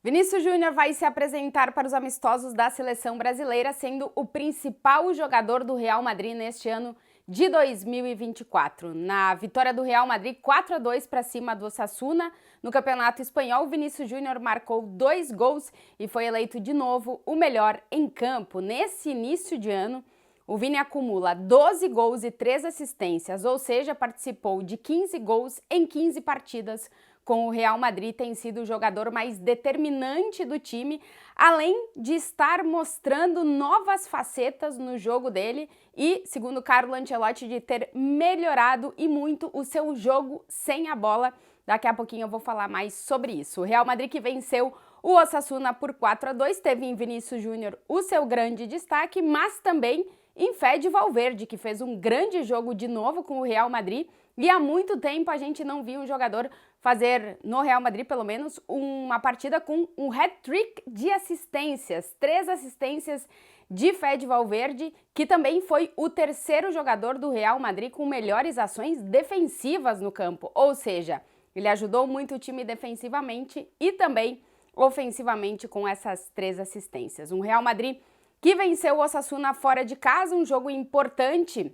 Vinícius Júnior vai se apresentar para os amistosos da seleção brasileira, sendo o principal jogador do Real Madrid neste ano de 2024. Na vitória do Real Madrid 4-2 para cima do Osasuna, no Campeonato Espanhol, Vinícius Júnior marcou 2 gols e foi eleito de novo o melhor em campo. Nesse início de ano, o Vini acumula 12 gols e 3 assistências, ou seja, participou de 15 gols em 15 partidas com o Real Madrid, tem sido o jogador mais determinante do time, além de estar mostrando novas facetas no jogo dele e, segundo Carlo Ancelotti, de ter melhorado e muito o seu jogo sem a bola. Daqui a pouquinho eu vou falar mais sobre isso. O Real Madrid, que venceu o Osasuna por 4-2, teve em Vinícius Júnior o seu grande destaque, mas também em Fede Valverde, que fez um grande jogo de novo com o Real Madrid, e há muito tempo a gente não viu um jogador fazer, no Real Madrid pelo menos, uma partida com um hat-trick de assistências, 3 assistências de Fede Valverde, que também foi o terceiro jogador do Real Madrid com melhores ações defensivas no campo, ou seja, ele ajudou muito o time defensivamente e também ofensivamente com essas 3 assistências. Um Real Madrid que venceu o Osasuna fora de casa, um jogo importante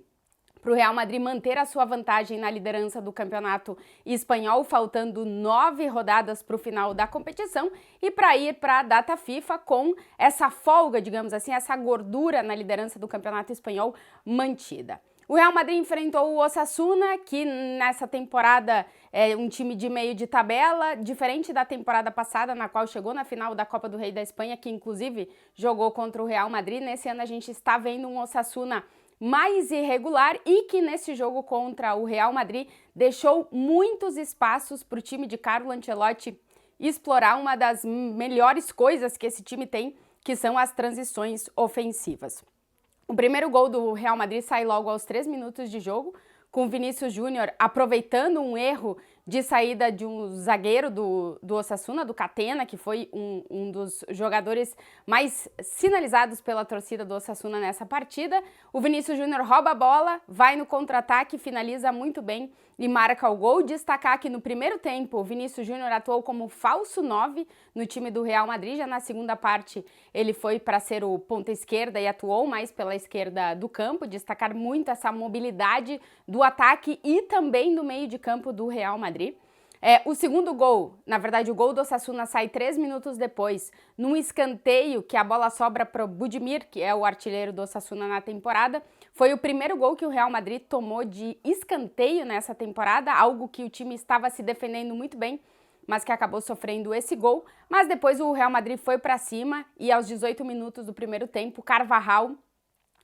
para o Real Madrid manter a sua vantagem na liderança do campeonato espanhol, faltando 9 rodadas para o final da competição e para ir para a data FIFA com essa folga, digamos assim, essa gordura na liderança do campeonato espanhol mantida. O Real Madrid enfrentou o Osasuna, que nessa temporada é um time de meio de tabela, diferente da temporada passada, na qual chegou na final da Copa do Rei da Espanha, que inclusive jogou contra o Real Madrid. Nesse ano a gente está vendo um Osasuna mais irregular e que nesse jogo contra o Real Madrid deixou muitos espaços para o time de Carlo Ancelotti explorar uma das melhores coisas que esse time tem, que são as transições ofensivas. O primeiro gol do Real Madrid sai logo aos 3 minutos de jogo, com Vinícius Júnior aproveitando um erro de saída de um zagueiro do Osasuna, do Catena, que foi um dos jogadores mais sinalizados pela torcida do Osasuna nessa partida. O Vinícius Júnior rouba a bola, vai no contra-ataque, finaliza muito bem e marca o gol. Destacar que no primeiro tempo o Vinícius Júnior atuou como falso 9 no time do Real Madrid. Já na segunda parte ele foi para ser o ponta esquerda e atuou mais pela esquerda do campo. Destacar muito essa mobilidade do ataque e também do meio de campo do Real Madrid. O segundo gol, na verdade o gol do Osasuna sai 3 minutos depois, num escanteio que a bola sobra para o Budimir, que é o artilheiro do Osasuna na temporada. Foi o primeiro gol que o Real Madrid tomou de escanteio nessa temporada, algo que o time estava se defendendo muito bem, mas que acabou sofrendo esse gol. Mas depois o Real Madrid foi para cima e aos 18 minutos do primeiro tempo, Carvajal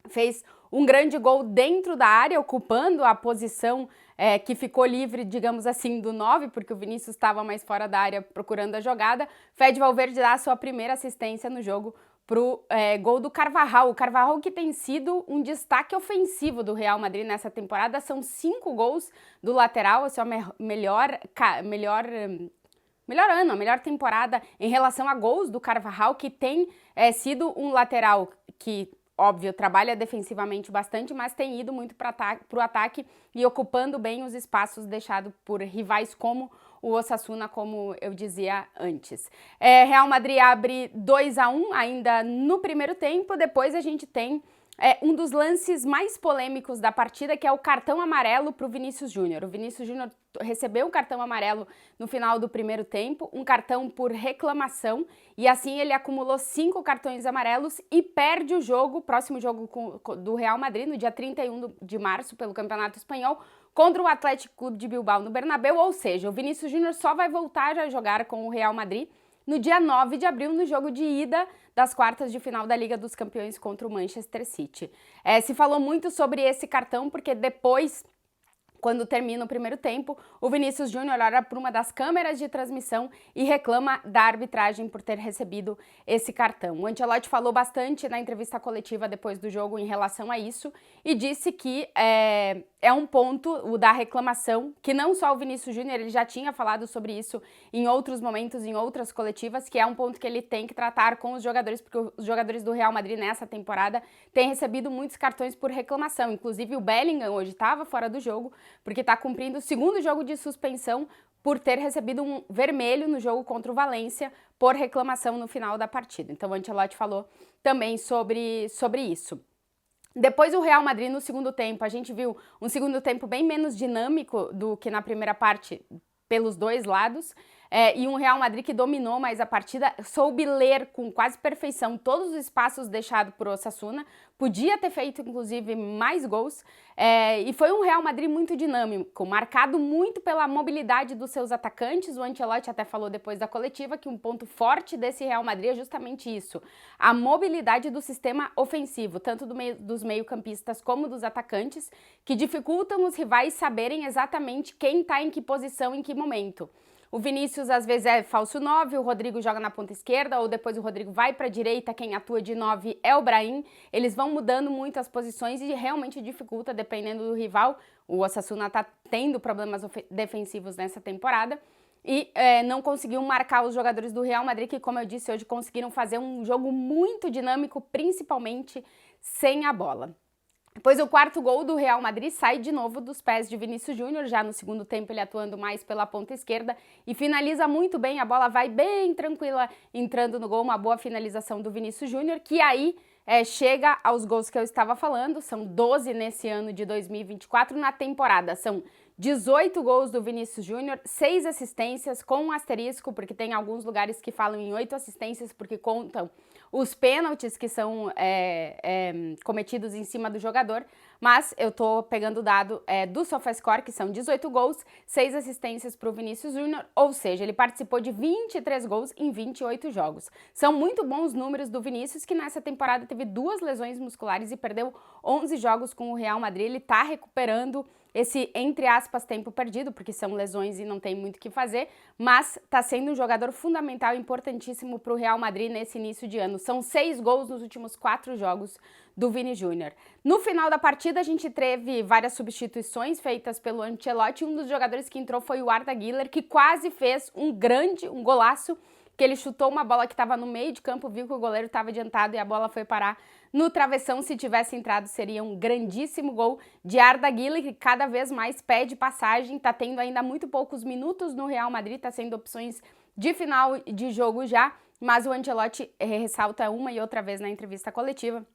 fez um grande gol dentro da área, ocupando a posição que ficou livre, digamos assim, do 9, porque o Vinícius estava mais fora da área procurando a jogada. Fede Valverde dá a sua primeira assistência no jogo pro gol do Carvajal. O Carvajal, que tem sido um destaque ofensivo do Real Madrid nessa temporada, são 5 gols do lateral, a sua melhor ano, a melhor temporada em relação a gols do Carvajal, que tem sido um lateral que, óbvio, trabalha defensivamente bastante, mas tem ido muito para o ataque e ocupando bem os espaços deixados por rivais como o Osasuna, como eu dizia antes. Real Madrid abre 2-1 ainda no primeiro tempo. Depois a gente tem um dos lances mais polêmicos da partida, que é o cartão amarelo para o Vinícius Júnior. O Vinícius Júnior recebeu o cartão amarelo no final do primeiro tempo, um cartão por reclamação, e assim ele acumulou 5 cartões amarelos e perde o jogo, próximo jogo do Real Madrid, no dia 31 de março, pelo Campeonato Espanhol, contra o Athletic Clube de Bilbao no Bernabéu. Ou seja, o Vinícius Júnior só vai voltar a jogar com o Real Madrid no dia 9 de abril, no jogo de ida das quartas de final da Liga dos Campeões contra o Manchester City. Se falou muito sobre esse cartão, porque depois, quando termina o primeiro tempo, o Vinícius Júnior olha para uma das câmeras de transmissão e reclama da arbitragem por ter recebido esse cartão. O Ancelotti falou bastante na entrevista coletiva depois do jogo em relação a isso e disse que é um ponto, o da reclamação, que não só o Vinícius Júnior, ele já tinha falado sobre isso em outros momentos, em outras coletivas, que é um ponto que ele tem que tratar com os jogadores, porque os jogadores do Real Madrid nessa temporada têm recebido muitos cartões por reclamação. Inclusive o Bellingham hoje estava fora do jogo, porque está cumprindo o segundo jogo de suspensão por ter recebido um vermelho no jogo contra o Valência por reclamação no final da partida. Então o Ancelotti falou também sobre isso. Depois o Real Madrid no segundo tempo, a gente viu um segundo tempo bem menos dinâmico do que na primeira parte pelos dois lados, e um Real Madrid que dominou mais a partida, soube ler com quase perfeição todos os espaços deixados por Osasuna, podia ter feito inclusive mais gols, e foi um Real Madrid muito dinâmico, marcado muito pela mobilidade dos seus atacantes. O Ancelotti até falou depois da coletiva que um ponto forte desse Real Madrid é justamente isso, a mobilidade do sistema ofensivo, tanto dos meio-campistas como dos atacantes, que dificultam os rivais saberem exatamente quem está em que posição, em que momento. O Vinícius às vezes é falso 9, o Rodrigo joga na ponta esquerda, ou depois o Rodrigo vai para a direita, quem atua de 9 é o Brahim. Eles vão mudando muito as posições e realmente dificulta dependendo do rival. O Osasuna está tendo problemas defensivos nessa temporada e não conseguiu marcar os jogadores do Real Madrid, que, como eu disse, hoje conseguiram fazer um jogo muito dinâmico, principalmente sem a bola. Depois o quarto gol do Real Madrid sai de novo dos pés de Vinícius Júnior, já no segundo tempo ele atuando mais pela ponta esquerda e finaliza muito bem, a bola vai bem tranquila entrando no gol, uma boa finalização do Vinícius Júnior, que aí chega aos gols que eu estava falando, são 12 nesse ano de 2024, na temporada são 18 gols do Vinícius Júnior, 6 assistências com um asterisco, porque tem alguns lugares que falam em 8 assistências, porque contam os pênaltis que são cometidos em cima do jogador, mas eu tô pegando o dado do SofaScore, que são 18 gols, 6 assistências para o Vinícius Júnior, ou seja, ele participou de 23 gols em 28 jogos. São muito bons números do Vinícius, que nessa temporada teve 2 lesões musculares e perdeu 11 jogos com o Real Madrid. Ele tá recuperando esse, entre aspas, tempo perdido, porque são lesões e não tem muito o que fazer, mas está sendo um jogador fundamental, importantíssimo para o Real Madrid nesse início de ano. São 6 gols nos últimos 4 jogos do Vini Júnior. No final da partida, a gente teve várias substituições feitas pelo Ancelotti. Um dos jogadores que entrou foi o Arda Güler, que quase fez um golaço, que ele chutou uma bola que estava no meio de campo, viu que o goleiro estava adiantado e a bola foi parar no travessão. Se tivesse entrado, seria um grandíssimo gol de Arda Güler, que cada vez mais pede passagem, está tendo ainda muito poucos minutos no Real Madrid, está sendo opções de final de jogo já, mas o Ancelotti ressalta uma e outra vez na entrevista coletiva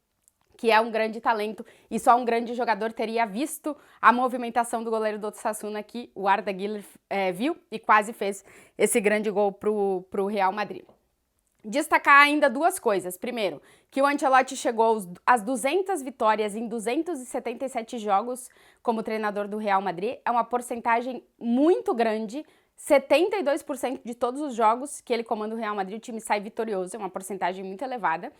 que é um grande talento e só um grande jogador teria visto a movimentação do goleiro do Osasuna que o Arda Güler viu e quase fez esse grande gol pro Real Madrid. Destacar ainda 2 coisas. Primeiro, que o Ancelotti chegou às 200 vitórias em 277 jogos como treinador do Real Madrid. É uma porcentagem muito grande. 72% de todos os jogos que ele comanda o Real Madrid, o time sai vitorioso. É uma porcentagem muito elevada.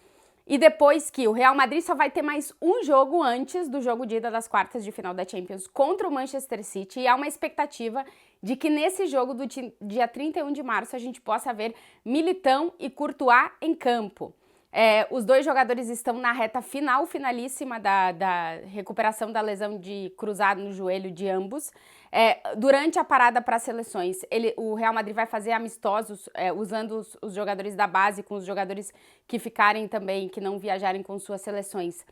E depois que o Real Madrid só vai ter mais um jogo antes do jogo de ida das quartas de final da Champions contra o Manchester City, e há uma expectativa de que nesse jogo do dia 31 de março a gente possa ver Militão e Courtois em campo. Os 2 jogadores estão na reta finalíssima da recuperação da lesão de cruzado no joelho de ambos. Durante a parada para as seleções, o Real Madrid vai fazer amistosos, usando os jogadores da base com os jogadores que ficarem também, que não viajarem com suas seleções,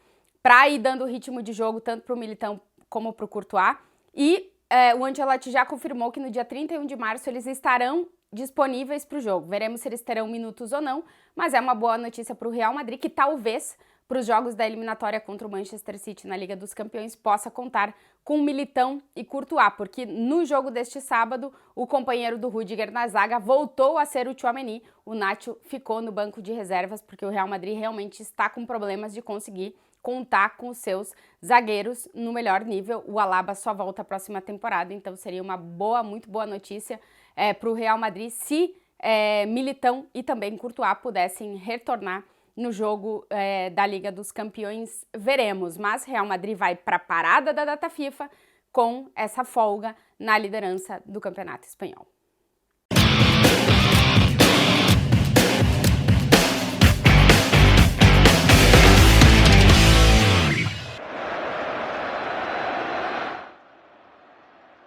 para ir dando ritmo de jogo tanto para o Militão como para o Courtois. E o Ancelotti já confirmou que no dia 31 de março eles estarão disponíveis para o jogo. Veremos se eles terão minutos ou não, mas é uma boa notícia para o Real Madrid, que talvez para os jogos da eliminatória contra o Manchester City na Liga dos Campeões possa contar com Militão e Courtois, porque no jogo deste sábado o companheiro do Rüdiger na zaga voltou a ser o Tchouaméni. O Nacho ficou no banco de reservas porque o Real Madrid realmente está com problemas de conseguir contar com os seus zagueiros no melhor nível. O Alaba só volta a próxima temporada, então seria uma muito boa notícia para o Real Madrid se Militão e também Courtois pudessem retornar no jogo da Liga dos Campeões. Veremos, mas Real Madrid vai para a parada da data FIFA com essa folga na liderança do Campeonato Espanhol.